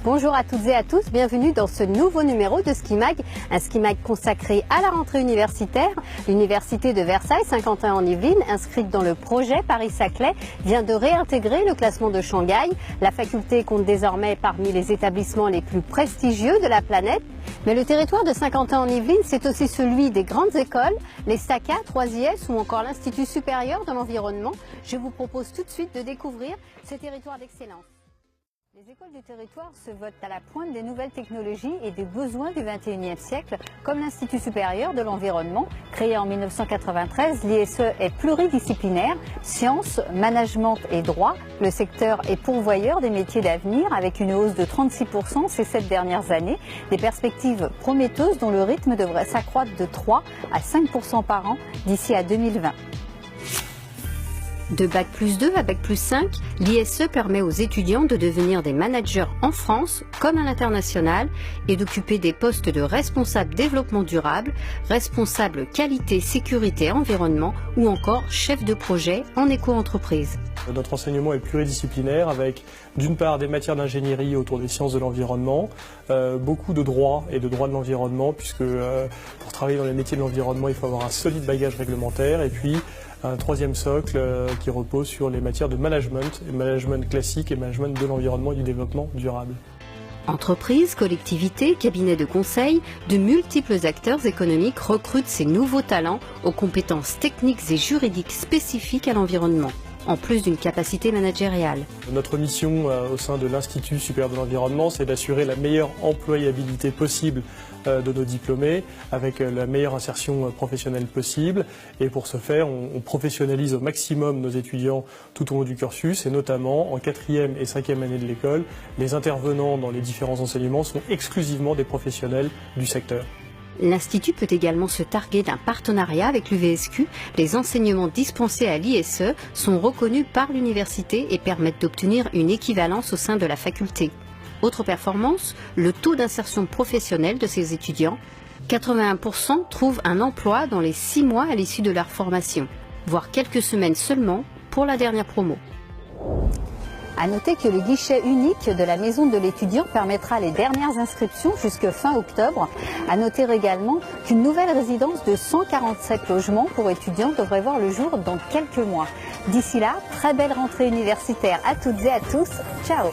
Bonjour à toutes et à tous, bienvenue dans ce nouveau numéro de Ski Mag, un Ski Mag consacré à la rentrée universitaire. L'Université de Versailles, Saint-Quentin-en-Yvelines, inscrite dans le projet Paris-Saclay, vient de réintégrer le classement de Shanghai. La faculté compte désormais parmi les établissements les plus prestigieux de la planète. Mais le territoire de Saint-Quentin-en-Yvelines, c'est aussi celui des grandes écoles, les STACA, 3IS ou encore l'Institut supérieur de l'environnement. Je vous propose tout de suite de découvrir ce territoire d'excellence. Les écoles du territoire se votent à la pointe des nouvelles technologies et des besoins du XXIe siècle, comme l'Institut supérieur de l'environnement. Créé en 1993, l'ISE est pluridisciplinaire, sciences, management et droit. Le secteur est pourvoyeur des métiers d'avenir avec une hausse de 36% ces 7 dernières années. Des perspectives prometteuses dont le rythme devrait s'accroître de 3 à 5% par an d'ici à 2020. De Bac+2 à Bac+5, l'ISE permet aux étudiants de devenir des managers en France comme à l'international et d'occuper des postes de responsable développement durable, responsable qualité, sécurité, environnement ou encore chef de projet en éco-entreprise. Notre enseignement est pluridisciplinaire avec d'une part des matières d'ingénierie autour des sciences de l'environnement, beaucoup de droit et de droit de l'environnement puisque pour travailler dans les métiers de l'environnement il faut avoir un solide bagage réglementaire et puis un troisième socle qui repose sur les matières de management classique et management de l'environnement et du développement durable. Entreprises, collectivités, cabinets de conseil, de multiples acteurs économiques recrutent ces nouveaux talents aux compétences techniques et juridiques spécifiques à l'environnement, en plus d'une capacité managériale. Notre mission au sein de l'Institut supérieur de l'environnement, c'est d'assurer la meilleure employabilité possible de nos diplômés, avec la meilleure insertion professionnelle possible. Et pour ce faire, on professionnalise au maximum nos étudiants tout au long du cursus, et notamment en 4e et 5e année de l'école, les intervenants dans les différents enseignements sont exclusivement des professionnels du secteur. L'Institut peut également se targuer d'un partenariat avec l'UVSQ. Les enseignements dispensés à l'ISE sont reconnus par l'université et permettent d'obtenir une équivalence au sein de la faculté. Autre performance, le taux d'insertion professionnelle de ces étudiants. 81% trouvent un emploi dans les 6 mois à l'issue de leur formation, voire quelques semaines seulement pour la dernière promo. À noter que le guichet unique de la maison de l'étudiant permettra les dernières inscriptions jusque fin octobre. À noter également qu'une nouvelle résidence de 147 logements pour étudiants devrait voir le jour dans quelques mois. D'ici là, très belle rentrée universitaire à toutes et à tous. Ciao!